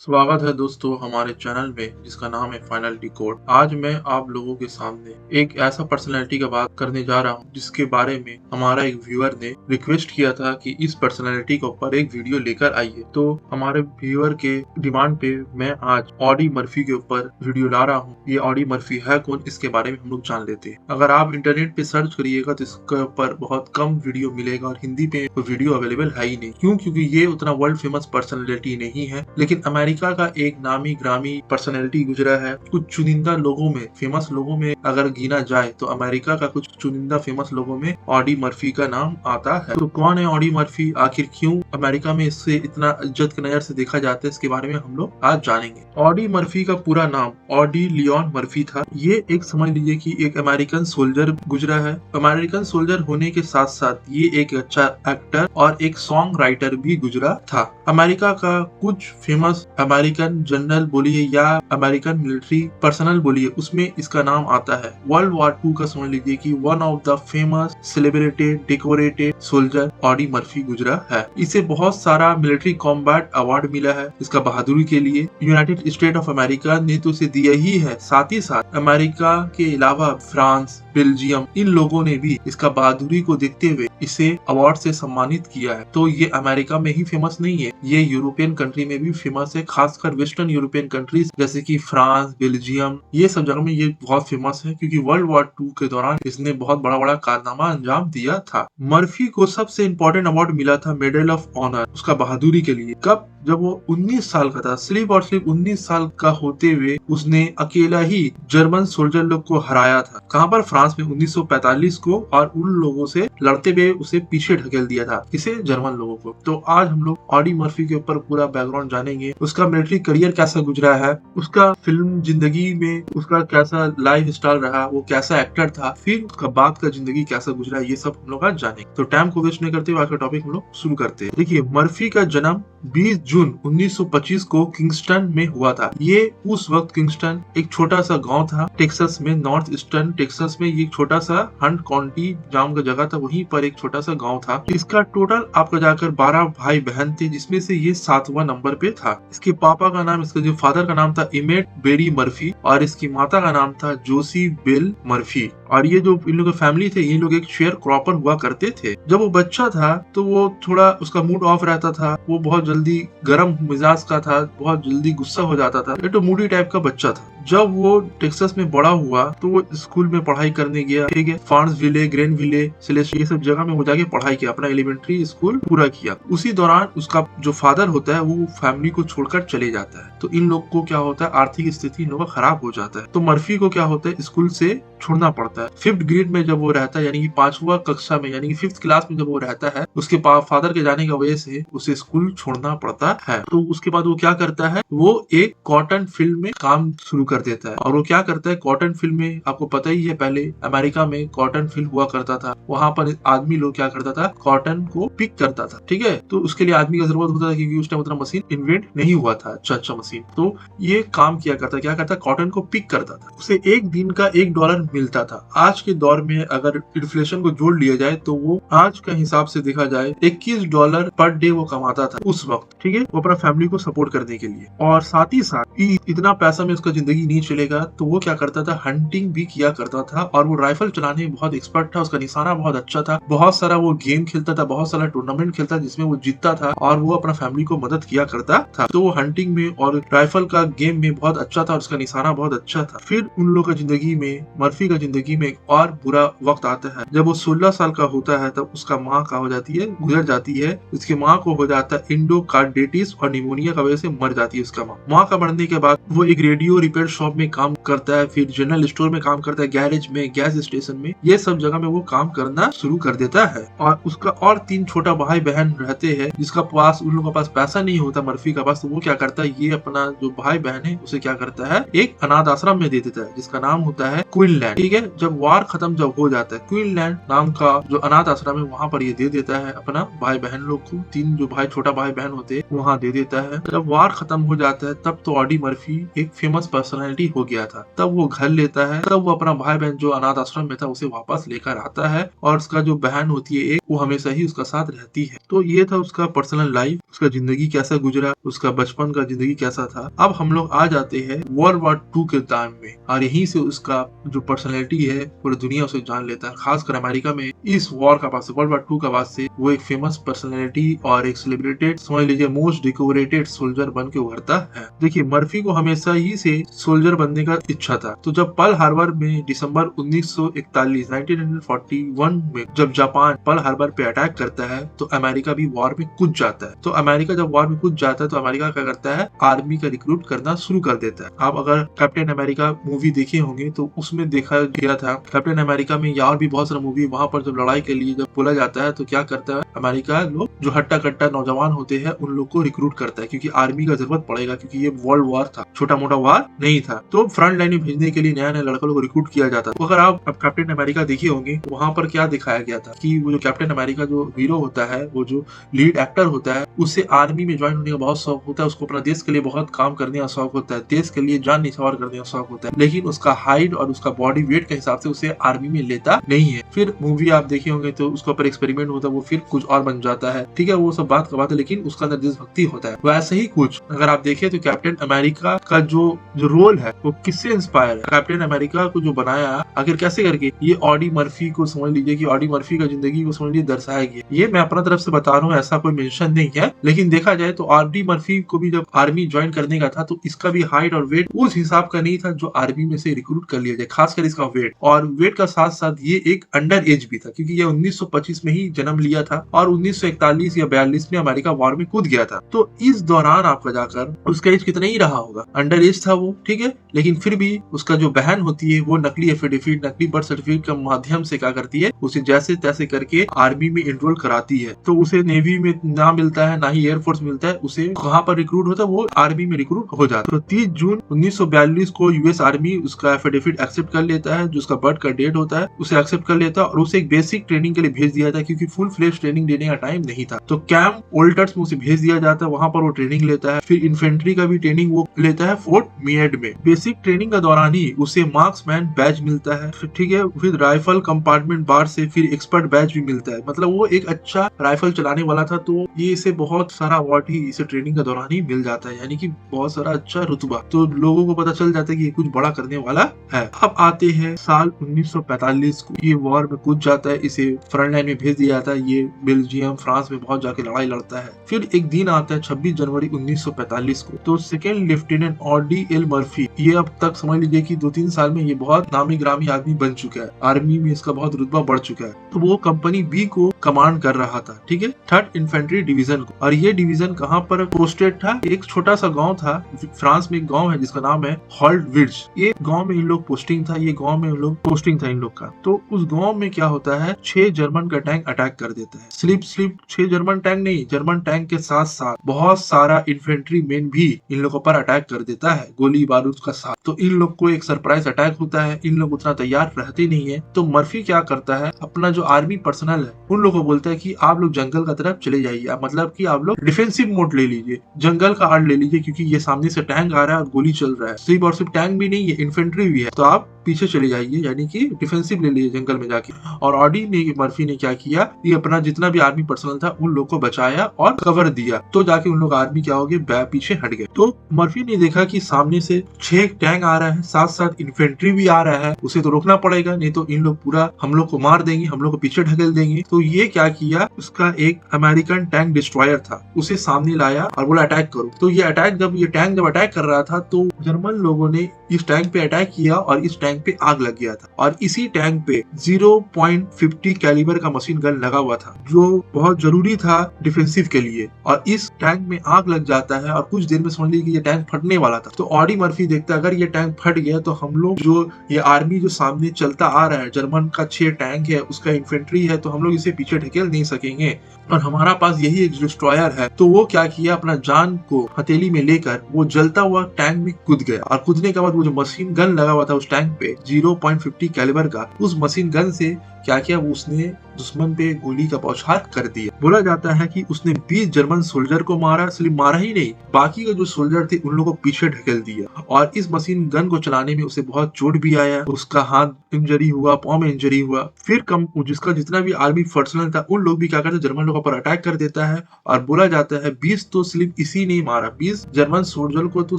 स्वागत है दोस्तों हमारे चैनल में जिसका नाम है फाइनल डिकोड। आज मैं आप लोगों के सामने एक ऐसा पर्सनैलिटी का बात करने जा रहा हूं जिसके बारे में हमारा एक व्यूअर ने रिक्वेस्ट किया था कि इस पर्सनैलिटी के ऊपर एक वीडियो लेकर आइए। तो हमारे व्यूअर के डिमांड पे मैं आज ऑडी मर्फी के ऊपर वीडियो ला रहा हूँ। ये ऑडी मर्फी है कौन, इसके बारे में हम लोग जान लेते हैं। अगर आप इंटरनेट पे सर्च करिएगा तो इसके ऊपर बहुत कम वीडियो मिलेगा और हिंदी पे वीडियो अवेलेबल है ही नहीं। क्यों? क्योंकि ये उतना वर्ल्ड फेमस पर्सनैलिटी नहीं है, लेकिन अमेरिका का एक नामी ग्रामी पर्सनैलिटी गुजरा है। कुछ चुनिंदा लोगों में, फेमस लोगों में अगर गिना जाए तो अमेरिका का कुछ चुनिंदा फेमस लोगों में ऑडी मर्फी का नाम आता है। तो कौन है ऑडी मर्फी, आखिर क्यों अमेरिका में इससे इतना इज्जत की नजर से देखा जाता है, इसके बारे में हम लोग आज जानेंगे। ऑडी मर्फी का पूरा नाम ऑडी लियोन मर्फी था। ये एक समझ लीजिए कि एक अमेरिकन सोल्जर गुजरा है। अमेरिकन सोल्जर होने के साथ साथ ये एक अच्छा एक्टर और एक सॉन्ग राइटर भी गुजरा था। अमेरिका का कुछ फेमस अमेरिकन जनरल बोलिए या अमेरिकन मिलिट्री पर्सनल बोलिए, उसमें इसका नाम आता है। वर्ल्ड वॉर 2 का समझ लीजिए कि one of the famous celebrated decorated soldier Audi Murphy गुजरा है। इसे बहुत सारा मिलिट्री कॉम्बैट अवार्ड मिला है इसका बहादुरी के लिए। यूनाइटेड स्टेट ऑफ अमेरिका ने तो इसे दिया ही है, साथ ही साथ अमेरिका के अलावा फ्रांस, बेल्जियम, इन लोगों ने भी इसका बहादुरी को देखते हुए इसे अवार्ड से सम्मानित किया है। तो ये अमेरिका में ही फेमस नहीं है, ये यूरोपियन कंट्री में भी फेमस है, खासकर वेस्टर्न यूरोपियन कंट्रीज जैसे कि फ्रांस, बेल्जियम, ये सब जगह में ये बहुत फेमस है क्योंकि वर्ल्ड वॉर 2 के दौरान इसने बहुत बड़ा बड़ा कारनामा अंजाम दिया था। मर्फी को सबसे इम्पोर्टेंट अवार्ड मिला था मेडल ऑफ ऑनर उसका बहादुरी के लिए। कब? जब वो 19 साल का था। सिर्फ और सिर्फ 19 साल का होते हुए उसने अकेला ही जर्मन सोल्जर लोग को हराया था। कहाँ पर? फ्रांस में 1945 को, और उन लोगों से लड़ते हुए उसे पीछे ढकेल दिया था, इसे जर्मन लोगों को। तो आज हम लोग ऑडी मर्फी के ऊपर पूरा बैकग्राउंड जानेंगे, उसका मिलिट्री करियर कैसा गुजरा है, उसका फिल्म जिंदगी में उसका कैसा लाइफ स्टाइल रहा, वो कैसा एक्टर था, फिर उसका बाद का जिंदगी कैसा गुजरा, ये सब हम लोग आज जानेंगे। तो टाइम को वेस्ट नहीं करते हुए आज का टॉपिक हम लोग शुरू करते हैं। देखिए, मर्फी का जन्म 20 जून 1925 को किंगस्टन में हुआ था। ये उस वक्त किंगस्टन एक छोटा सा गांव था टेक्सास में, नॉर्थ ईस्टर्न टेक्सास में। ये छोटा सा हंट काउंटी नाम का जगह था, वहीं पर एक छोटा सा गांव था। इसका टोटल आपका जाकर 12 भाई बहन थे, जिसमें से ये 7वां नंबर पे था। इसके पापा का नाम, इसका जो फादर का नाम था इमेट बेरी मर्फी, और इसकी माता का नाम था जोसी बेल मर्फी। और ये जो इन लोगों की फैमिली थे, ये लोग एक शेयर क्रॉपर हुआ करते थे। जब वो बच्चा था तो वो थोड़ा उसका मूड ऑफ रहता था, वो बहुत जल्दी गर्म मिजाज का था, बहुत जल्दी गुस्सा हो जाता था, ये तो मूडी टाइप का बच्चा था। जब वो टेक्सास में बड़ा हुआ तो वो स्कूल में पढ़ाई करने गया, ठीक है। फार्न्सविले, ग्रेनविले, सेलेस्ट, ये सब जगह में वो जाके पढ़ाई किया, अपना एलिमेंट्री स्कूल पूरा किया। उसी दौरान उसका जो फादर होता है वो फैमिली को छोड़कर चले जाता है। तो इन लोग को क्या होता है, आर्थिक स्थिति इन लोगों का खराब हो जाता है। तो मर्फी को क्या होता है, स्कूल से छोड़ना पड़ता है। 5th ग्रेड में जब वो रहता है, यानी कि 5वां कक्षा में, यानी कि 5th क्लास में जब वो रहता है, उसके फादर के जाने की वजह से उसे स्कूल छोड़ना पड़ता है। तो उसके बाद वो क्या करता है, वो एक कॉटन फील्ड में काम शुरू कर देता है। और वो क्या करता है, कॉटन फील्ड में आपको पता ही है, पहले अमेरिका में कॉटन फील्ड हुआ करता था। वहां पर आदमी लोग क्या करता था, कॉटन को पिक करता था, ठीक है। तो उसके लिए आदमी का जरूरत होता था क्योंकि उस टाइम उतना मशीन इन्वेंट नहीं हुआ था, अच्छा मशीन। तो ये काम किया करता, क्या करता, कॉटन को पिक करता था। उसे एक दिन का $1 मिलता था। आज के दौर में अगर इन्फ्लेशन को जोड़ लिया जाए तो वो आज का हिसाब से देखा जाए $21 पर डे वो कमाता था उस वक्त, ठीक है। वो अपना फैमिली को सपोर्ट करने के लिए, और साथ ही साथ इतना पैसा में उसका जिंदगी नहीं चलेगा तो वो क्या करता था, हंटिंग भी किया करता था। और वो राइफल चलाने में बहुत एक्सपर्ट था, उसका निशाना बहुत अच्छा था। बहुत सारा वो गेम खेलता था, बहुत सारा टूर्नामेंट खेलता जिसमें वो जीतता था, और वो अपना फैमिली को मदद किया करता था। तो वो हंटिंग में और राइफल का गेम में बहुत अच्छा था और उसका निशाना बहुत अच्छा था। फिर उन लोग का जिंदगी में, मर्फी का जिंदगी में एक और बुरा वक्त आता है। जब वो 16 साल का होता है तब उसका माँ का हो जाती है, गुजर जाती है। उसकी माँ को हो जाता है इंडोकार्डिटिस और निमोनिया का वजह से मर जाती है उसका माँ। माँ का मरने के बाद वो एक रेडियो रिपेयर शॉप में काम करता है, फिर जनरल स्टोर में काम करता है, गैरेज में, गैस स्टेशन में, ये सब जगह में वो काम करना शुरू कर देता है। और उसका और 3 छोटा भाई बहन रहते हैं, जिसका पास, उन लोगों के पास पैसा नहीं होता मर्फी का पास। तो वो क्या करता है, ये अपना जो भाई बहन है उसे क्या करता है, एक अनाथ आश्रम में दे देता है जिसका नाम होता है क्वीनलैंड, ठीक है। जब वार खत्म जब हो जाता है, क्वीनलैंड नाम का जो अनाथ आश्रम है वहाँ पर ये दे देता है अपना भाई बहन लोग को। 3 जो भाई छोटा भाई बहन होते हैं वहाँ दे देता है। जब वार खत्म हो जाता है तब तो ऑडी मर्फी एक फेमस पर्सनल पर्सनैलिटी हो गया था। तब वो घर लेता है, तब वो अपना भाई बहन जो अनाथ आश्रम में था उसे वापस लेकर आता है और उसका जो बहन होती है एक, वो हमेशा ही उसका साथ रहती है। तो ये था उसका पर्सनल लाइफ, उसका जिंदगी कैसा गुजरा, उसका बचपन का जिंदगी कैसा था। अब हम लोग आ जाते हैं वर्ल्ड वॉर 2 के टाइम में और यहीं से उसका जो पर्सनैलिटी है पूरी दुनिया उसे जान लेता है। खासकर अमेरिका में इस वॉर का बाद से, वर्ल्ड वॉर 2 का बाद से वो एक फेमस पर्सनैलिटी और एक सेलिब्रेटेड, समझ लीजिए मोस्ट डेकोरेटेड सोल्जर बन के उभरता है। देखिए मर्फी को हमेशा ही से सोल्जर बनने का इच्छा था। तो जब पर्ल हार्बर में दिसंबर 1941 में जब जापान पर्ल हार्बर पे अटैक करता है तो अमेरिका भी वॉर में कूद जाता है। तो अमेरिका जब वॉर में कूद जाता है तो अमेरिका क्या करता है, आर्मी का रिक्रूट करना शुरू कर देता है। आप अगर कैप्टन अमेरिका मूवी देखे होंगे तो उसमें देखा गया था कैप्टन अमेरिका में, या और भी बहुत सारा मूवी, वहां पर जब लड़ाई के लिए जब बोला जाता है तो क्या करता है अमेरिका, लोग जो हट्टा कट्टा नौजवान होते हैं उन लोग को रिक्रूट करता है क्योंकि आर्मी का जरूरत पड़ेगा, क्योंकि ये वर्ल्ड वॉर था, छोटा मोटा वॉर नहीं था। तो फ्रंट लाइन में भेजने के लिए नया नया लड़कों को रिक्रूट किया जाता है। तो अगर आप अब कैप्टन अमेरिका देखे होंगे वहां पर क्या दिखाया गया था कि वो जो कैप्टन अमेरिका जो हीरो होता है, वो जो लीड एक्टर होता है, उसे आर्मी में ज्वाइन होने का बहुत शौक होता है, उसको अपना देश के लिए बहुत काम करने का शौक होता है, देश के लिए जान निछावर करने का शौक होता है, लेकिन उसका हाइट और उसका बॉडी वेट के हिसाब से उसे आर्मी में लेता नहीं है। फिर मूवी आप देखे होंगे तो उसके ऊपर एक्सपेरिमेंट होता है, वो फिर कुछ और बन जाता है, ठीक है, वो सब बात का बात है, लेकिन उसका अंदर देशभक्ति होता है। वैसे ही कुछ अगर आप देखें तो कैप्टन अमेरिका का जो रोल है वो किससे इंस्पायर है, कैप्टन अमेरिका को जो बनाया आखिर कैसे करके, ये ऑडी मर्फी को समझ लीजिए कि ऑडी मर्फी का जिंदगी को समझ लीजिए दर्शाया गया। ये मैं अपना तरफ से बता रहा हूँ, ऐसा कोई मेंशन नहीं है, लेकिन देखा जाए तो ऑडी मर्फी को भी जब आर्मी ज्वाइन करने का था तो इसका भी हाइट और वेट उस हिसाब का नहीं था जो आर्मी में से रिक्रूट कर लिया जाए, खासकर इसका वेट, और वेट का साथ साथ ये एक अंडर एज भी था क्योंकि ये 1925 में ही जन्म लिया था और 1941 या 42 में अमेरिका वॉर में कूद गया था। तो इस दौरान आपका जाकर उसका एज कितना ही रहा होगा, अंडर एज था वो, ठीक है, लेकिन फिर भी उसका जो बहन होती है वो नकली एफिडेविट, नकली बर्थ सर्टिफिकेट के माध्यम से क्या करती है, उसे जैसे तैसे करके आर्मी में एनरोल कराती है। तो उसे नेवी में ना मिलता है ना ही एयरफोर्स मिलता है, उसे कहाँ पर रिक्रूट होता है, वो आर्मी में रिक्रूट हो जाता है। तो 30 जून 1942 को यूएस आर्मी उसका एफिडेविट एक्सेप्ट कर लेता है, जो उसका बर्थ का डेट होता है उसे एक्सेप्ट कर लेता है और उसे एक बेसिक ट्रेनिंग के लिए भेज दिया था क्योंकि फुल फ्लेज ट्रेनिंग देने का टाइम नहीं था। तो कैंप ओल्टर्स में उसे भेज दिया जाता है, वहां पर वो ट्रेनिंग लेता है। फिर इन्फेंट्री का भी ट्रेनिंग वो लेता है फोर्ट मेड में। बेसिक ट्रेनिंग के दौरान ही उसे मार्क्समैन बैज मिलता है, ठीक है, फिर राइफल कंपार्टमेंट बार से फिर एक्सपर्ट बैज भी मिलता है। मतलब वो एक अच्छा राइफल चलाने वाला था, तो ये इसे बहुत सारा अवार्ड ही इसे ट्रेनिंग के दौरान ही मिल जाता है, यानी कि बहुत सारा अच्छा रुतबा। तो लोगों को पता चल जाता है कि ये कुछ बड़ा करने वाला है। अब आते हैं साल 1945 को, ये वॉर में कूद जाता है, इसे फ्रंट लाइन में भेज दिया जाता है, ये बेल्जियम फ्रांस में बहुत जाके लड़ाई लड़ता है। फिर एक दिन आता है 26 जनवरी 1945 को, तो second lieutenant Audi L Murphy, ये अब तक समझ लीजिए कि 2-3 साल में ये बहुत नामी ग्रामी आदमी बन चुका है, आर्मी में इसका बहुत रुतबा बढ़ चुका है। तो वो कंपनी बी को कमांड कर रहा था, ठीक है, 3rd इन्फेंट्री डिवीजन को। और ये डिवीजन कहाँ पर पोस्टेड था, एक छोटा सा गांव था फ्रांस में, एक गांव है जिसका नाम है हॉल्ट विड्स। ये गांव में इन लोग पोस्टिंग था, ये गांव में इन लोग पोस्टिंग था इन लोग का। तो उस गांव में क्या होता है, 6 जर्मन का टैंक अटैक कर देता है। स्लिप 6 जर्मन टैंक नहीं, जर्मन टैंक के साथ साथ बहुत सारा इन्फेंट्री मैन भी इन लोगों पर अटैक कर देता है, गोली बारूद का साथ। तो इन लोग को एक सरप्राइज अटैक होता है, इन लोग उतना तैयार रहते नहीं है। तो मर्फी क्या करता है, अपना जो आर्मी पर्सनल है उन लोगों को बोलता है कि आप लोग जंगल का तरफ चले जाइए, मतलब कि आप लोग डिफेंसिव मोड ले लीजिए, जंगल का आड़ ले लीजिए, क्योंकि ये सामने से टैंक आ रहा है और गोली चल रहा है। सिर्फ और सिर्फ टैंक भी नहीं है, इन्फेंट्री भी है, तो आप पीछे चले जाइए, यानी कि डिफेंसिव ले लीजिए जंगल में जाके। और ऑडी ने, मर्फी ने क्या किया, ये अपना जितना भी आर्मी पर्सनल था उन लोग को बचाया और कवर दिया, तो जाके उन लोग आर्मी क्या हो गए, पीछे हट गए। तो मर्फी ने देखा कि सामने से 6 टैंक आ रहा है, साथ साथ इन्फेंट्री भी आ रहा है, उसे तो रोकना पड़ेगा, नहीं तो इन लोग पूरा हम लोग को मार देंगे, हम लोग को पीछे ढकेल देंगे। तो ये क्या किया, उसका एक अमेरिकन टैंक डिस्ट्रॉयर था, उसे सामने लाया और बोला अटैक करो। तो ये टैंक जब अटैक कर रहा था तो जर्मन लोगों ने इस टैंक पे अटैक किया और इस टैंक पे आग लग गया था। और इसी टैंक पे 0.50 कैलिबर का मशीन गन लगा हुआ था, जो बहुत जरूरी था डिफेंसिव के लिए। और इस टैंक में आग लग जाता है और कुछ देर में समझ लीजिए कि ये टैंक फटने वाला था। तो ऑडी मर्फी देखता है अगर ये टैंक फट गया तो हम लोग जो ये आर्मी जो सामने चलता आ रहा है, जर्मन का 6 टैंक है, उसका इन्फेंट्री है, तो हम लोग इसे पीछे ढकेल नहीं सकेंगे और हमारा पास यही एक डिस्ट्रॉयर है। तो वो क्या किया, अपना जान को हथेली में लेकर वो जलता हुआ टैंक में कूद गया। और कूदने के बाद वो जो मशीन गन लगा हुआ था उस टैंक पे 0.50 कैलिबर का, उस मशीन गन से क्या किया, उसने दुश्मन पे गोली का बौछार कर दिया। बोला जाता है कि उसने 20 जर्मन सोल्जर को मारा, सिर्फ मारा ही नहीं, बाकी के जो सोल्जर थे उन लोगों को पीछे ढकेल दिया। और इस मशीन गन को चलाने में उसे बहुत चोट भी आया, उसका हाथ इंजरी हुआ, पाँव में इंजरी हुआ। फिर कम जिसका जितना भी आर्मी पर्सनल था उन लोग भी क्या करते, जर्मन लोगों पर अटैक कर देता है। और बोला जाता है 20 तो सिर्फ इसी ने मारा, 20 जर्मन सोल्जर को तो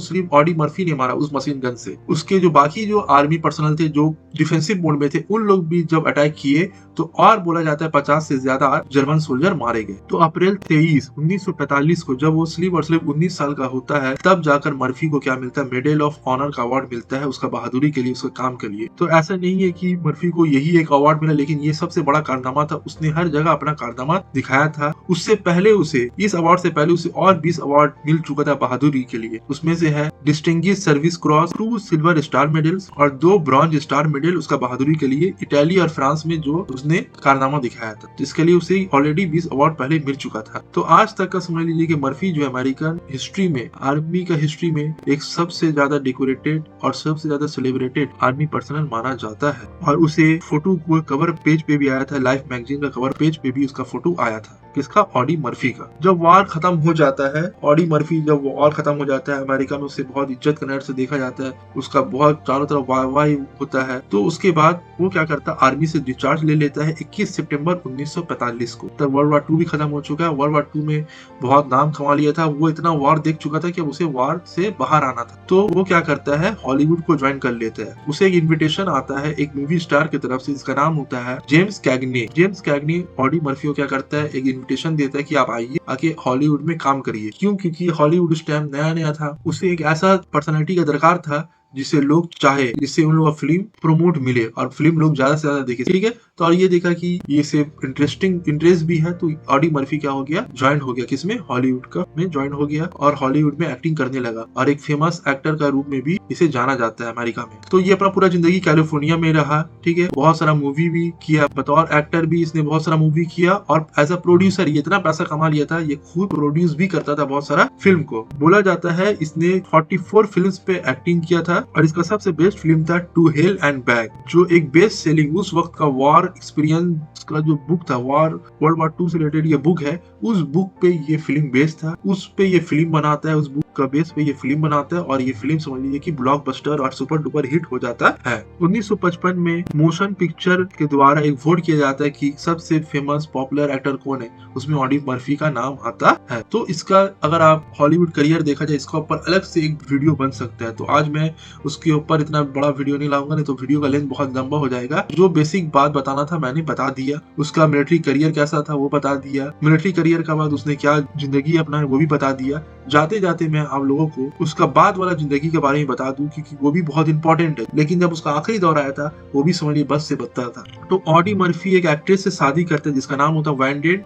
सिर्फ ऑडी मर्फी ने मारा उस मशीन गन से। उसके जो बाकी जो आर्मी पर्सनल थे जो डिफेंसिव मोड में थे उन लोग भी जब अटैक किए तो और बोला जाता है 50 से ज्यादा जर्मन सोल्जर मारे गए। तो अप्रैल 23, 1945 को जब वो सिर्फ और सिर्फ 19 साल का होता है तब जाकर मर्फी को क्या मिलता है, मेडल ऑफ ऑनर का अवार्ड मिलता है उसका बहादुरी के लिए, उसके काम के लिए। तो ऐसा नहीं है कि मर्फी को यही एक अवार्ड मिला, लेकिन ये सबसे बड़ा कारनामा था, उसने हर जगह अपना कारनामा दिखाया था। उससे पहले उसे इस अवार्ड से पहले उसे और 20 अवार्ड मिल चुका था बहादुरी के लिए। उसमें से है distinguished service cross, 2 silver star medals और 2 ब्रॉन्ज स्टार मेडल उसका बहादुरी के लिए इटाली और फ्रांस में जो उसने कारनामा दिखाया था, जिसके लिए उसे ऑलरेडी 20 अवार्ड पहले मिल चुका था। तो आज तक का समझ लीजिए कि मर्फी जो अमेरिकन हिस्ट्री में, आर्मी का हिस्ट्री में एक सबसे ज्यादा डेकोरेटेड और सबसे ज्यादा सेलिब्रेटेड आर्मी पर्सनल माना जाता है। और उसे फोटो को कवर पेज पे भी आया था, लाइफ मैगजीन का कवर पेज पे भी उसका फोटो आया था। किसका? ऑडी मर्फी का। जब वार खत्म हो जाता है, ऑडी मर्फी जब वार खत्म हो जाता है, अमेरिका में उसे बहुत इज्जत के नजर से देखा जाता है, उसका बहुत चारों तरफ वाह होता है। तो उसके बाद वो क्या करता है, आर्मी से डिस्चार्ज ले लेता है 21 सितंबर 1945 को। तब वर्ल्ड वार 2 भी खत्म हो चुका है। वर्ल्ड वार 2 में बहुत नाम कमा लिया था, वो इतना वार देख चुका था कि उसे वार से बाहर आना था। तो वो क्या करता है, हॉलीवुड को ज्वाइन कर लेता है। उसे एक इन्विटेशन आता है एक मूवी स्टार की तरफ से, जिसका नाम होता है जेम्स कैग्ने। जेम्स कैग्ने ऑडी मर्फी को क्या करता है, एक इन्विटेशन देता है कि आप आइए, आके हॉलीवुड में काम करिए। क्यों? क्योंकि हॉलीवुड उस टाइम नया नया था, उसे एक ऐसा पर्सनालिटी का दरकार था जिसे लोग चाहे, जिससे उन लोगों का फिल्म प्रोमोट मिले और फिल्म लोग ज्यादा से ज्यादा देखे। ठीक है, तो और ये देखा कि ये सिर्फ इंटरेस्ट भी है, तो ऑडी मर्फी क्या हो गया, ज्वाइन हो गया किसमें, हॉलीवुड का में ज्वाइन हो गया और हॉलीवुड में एक्टिंग करने लगा और एक फेमस एक्टर का रूप में भी इसे जाना जाता है अमेरिका में। तो ये अपना पूरा जिंदगी कैलिफोर्निया में रहा। ठीक है, बहुत सारा मूवी भी किया, बतौर एक्टर भी इसने बहुत सारा मूवी किया और एज अ प्रोड्यूसर ये इतना पैसा कमा लिया था, ये खुद प्रोड्यूस भी करता था बहुत सारा फिल्म को। बोला जाता है इसने 44 फिल्म पे एक्टिंग किया था और इसका सबसे बेस्ट फिल्म था टू हेल एंड बैक, जो एक बेस्ट सेलिंग उस वक्त का वॉर एक्सपीरियंस का जो बुक था, वॉर वर्ल्ड वार 2 से रिलेटेड ये बुक है, उस बुक पे ये फिल्म बेस्ड था, उस पे ये फिल्म बनाता है, उस बुक का बेस पे ये फिल्म बनाता है और ये फिल्म समझ लीजिए कि ब्लॉकबस्टर और सुपर डुपर हिट हो जाता है। 1955 में मोशन पिक्चर के द्वारा एक वोट किया जाता है कि सबसे फेमस पॉपुलर एक्टर कौन है, उसमें ऑडी मर्फी का नाम आता है। तो इसका अगर आप हॉलीवुड करियर देखा जाए, इसका ऊपर अलग से एक वीडियो बन सकता है। तो आज मैं उसके ऊपर इतना बड़ा वीडियो नहीं लाऊंगा, नहीं तो वीडियो का लेंथ बहुत लंबा हो जाएगा। जो बेसिक बात बताना था मैंने बता दिया, उसका मिलिट्री करियर कैसा था वो बता दिया, मिलिट्री करियर के बाद उसने क्या जिंदगी अपनाई वो भी बता दिया। जाते जाते मैं आप लोगों को उसका बाद वाला जिंदगी के बारे में बता दूं क्योंकि वो भी बहुत इंपॉर्टेंट है। लेकिन जब उसका आखिरी दौर आया था वो भी समझिए बस से बदतर था। तो ऑडी मर्फी एक एक्ट्रेस से शादी करते हैं जिसका नाम होता है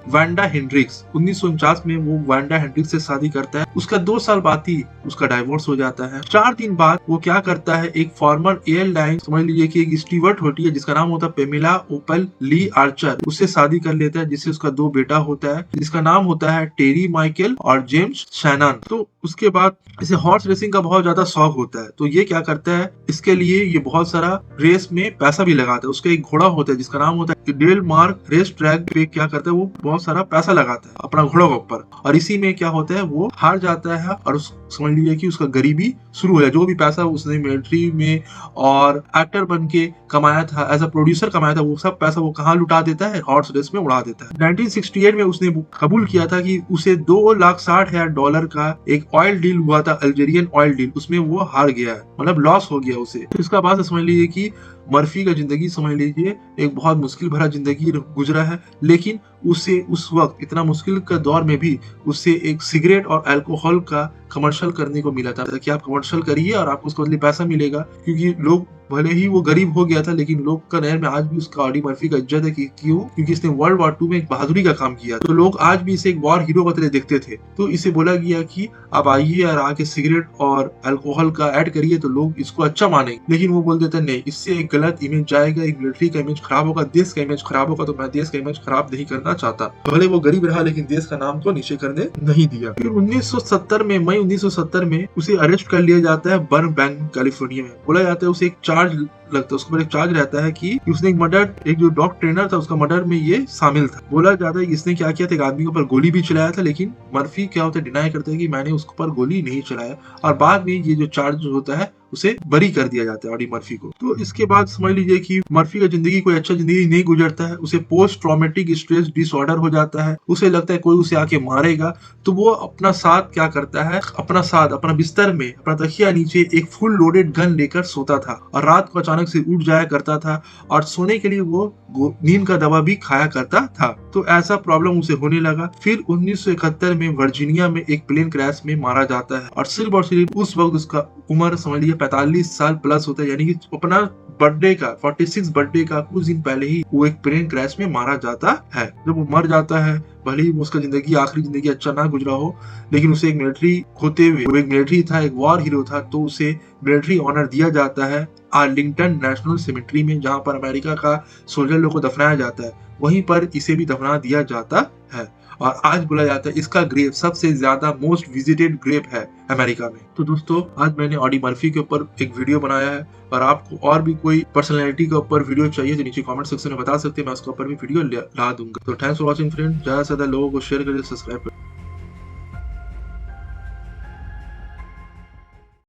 वांडा हेंड्रिक्स। 1949 में वो वांडा हेंड्रिक्स से शादी करता है। उसका 2 साल बाद ही उसका डाइवोर्स हो जाता है। 4 दिन बाद वो क्या करता है, एक फॉर्मर एयरलाइन समझ लीजिए कि एक स्टीवर्ड होती है जिसका नाम होता है पेमिला ओपल ली आर्चर, उससे शादी कर लेता है जिससे उसका 2 बेटा होता है जिसका नाम होता है टेरी माइकल और जेम्स शैनन। तो उसके बाद इसे हॉर्स रेसिंग का बहुत ज्यादा शौक होता है। तो ये क्या करता है, इसके लिए ये बहुत सारा रेस में पैसा भी लगाता है। उसका एक घोड़ा होता है जिसका नाम होता है डेल मार्क रेस ट्रैक पे क्या करता है, वो बहुत सारा पैसा लगाता है अपना घोड़ा के ऊपर और इसी में क्या होता है वो हार जाता है और समझ लीजिए कि उसका गरीबी शुरू हो जाए। जो भी पैसा उसने मिलिट्री में और एक्टर बन के कमाया था, एज अ प्रोड्यूसर कमाया था, वो सब पैसा वो कहाँ लुटा देता है, हॉर्स रेस में उड़ा देता है। 1968 में उसने कबूल किया था कि उसे $2,60,000 का एक ऑयल डील हुआ था, अल्जेरियन ऑयल डील, उसमें वो हार गया है, मतलब लॉस हो गया उसे। तो इसका बाद समझ लीजिए कि मर्फी का जिंदगी समझ लीजिए एक बहुत मुश्किल भरा जिंदगी गुजरा है। लेकिन उसे उस वक्त इतना मुश्किल का दौर में भी उसे एक सिगरेट और अल्कोहल का कमर्शियल करने को मिला था कि आप कमर्शियल करिए और आपको उसके बदले पैसा मिलेगा। क्योंकि लोग भले ही वो गरीब हो गया था लेकिन लोग का नजर में आज भी उसका ऑडी मर्फी का इज्जत है। क्यों? क्योंकि इसने वर्ल्ड वार 2 में एक बहादुरी का काम किया, तो लोग आज भी इसे एक वॉर हीरो की तरह देखते थे। तो इसे बोला गया कि आप आइए और आके सिगरेट और अल्कोहल का ऐड करिए तो लोग इसको अच्छा मानेंगे। लेकिन वो बोल देते नहीं, इससे एक गलत इमेज जाएगा, एक मिलिट्री का इमेज खराब होगा, देश का इमेज खराब होगा, तो मैं देश का इमेज खराब नहीं करना चाहता। भले वो गरीब रहा लेकिन देश का नाम तो नीचे करने नहीं दिया। फिर 1970 में मई 1970 में उसे अरेस्ट कर लिया जाता है बर्न बैंक कैलिफोर्निया में। बोला जाता है उसे एक चार्ज लगता है, उसके ऊपर एक चार्ज रहता है कि उसने एक जो डॉग ट्रेनर था उसका मर्डर में ये शामिल था। बोला जाता है कि इसने क्या किया था, एक आदमी के ऊपर गोली भी चलाया था, लेकिन मर्फी क्या होता है डिनाई करता है कि मैंने उसके ऊपर गोली नहीं चलाया, और बाद में ये जो चार्ज होता है उसे बरी कर दिया जाता है ऑडी मर्फी को। तो इसके बाद समझ लीजिए कि मर्फी का जिंदगी कोई अच्छा जिंदगी नहीं गुजरता है, उसे पोस्ट ट्रॉमेटिक स्ट्रेस डिसऑर्डर हो जाता है, उसे लगता है कोई उसे आके मारेगा, तो वो अपना साथ क्या करता है, अपना बिस्तर में अपना तकिया नीचे एक फुल लोडेड गन लेकर सोता था, और रात को अचानक से उठ जाया करता था, और सोने के लिए वो नींद का दवा भी खाया करता था। तो ऐसा प्रॉब्लम उसे होने लगा। फिर 1971 में वर्जीनिया में एक प्लेन क्रैश में मारा जाता है, और सिर्फ उस वक्त उसका उम्र समझ लीजिए 45 साल प्लस होता है, यानी कि अपना बर्थडे का 46 बर्थडे का कुछ दिन पहले ही वो एक प्लेन क्रैश में मारा जाता है। जब वो मर जाता है, भले ही उसका आखिरी जिंदगी अच्छा ना गुजरा हो, लेकिन उसे एक मिलिट्री होते हुए, वो एक मिलिट्री था, एक वॉर हीरो था, तो उसे मिलिट्री ऑनर दिया जाता है आर्लिंगटन नेशनल सिमेट्री में, जहाँ पर अमेरिका का सोल्जर लोग को दफनाया जाता है, वहीं पर इसे भी दफना दिया जाता है। और आज बोला जाता है इसका ग्रेव सबसे ज्यादा मोस्ट विजिटेड ग्रेव है अमेरिका में। तो दोस्तों, आज मैंने ऑडी मर्फी के ऊपर एक वीडियो बनाया है, और आपको और भी कोई पर्सनैलिटी के ऊपर वीडियो चाहिए तो नीचे कमेंट सेक्शन में बता सकते हैं, मैं उसके ऊपर भी वीडियो ला दूंगा। तो थैंक्स फॉर वॉचिंग फ्रेंड, ज्यादा से ज्यादा लोगों को शेयर करिए, सब्सक्राइब करिए।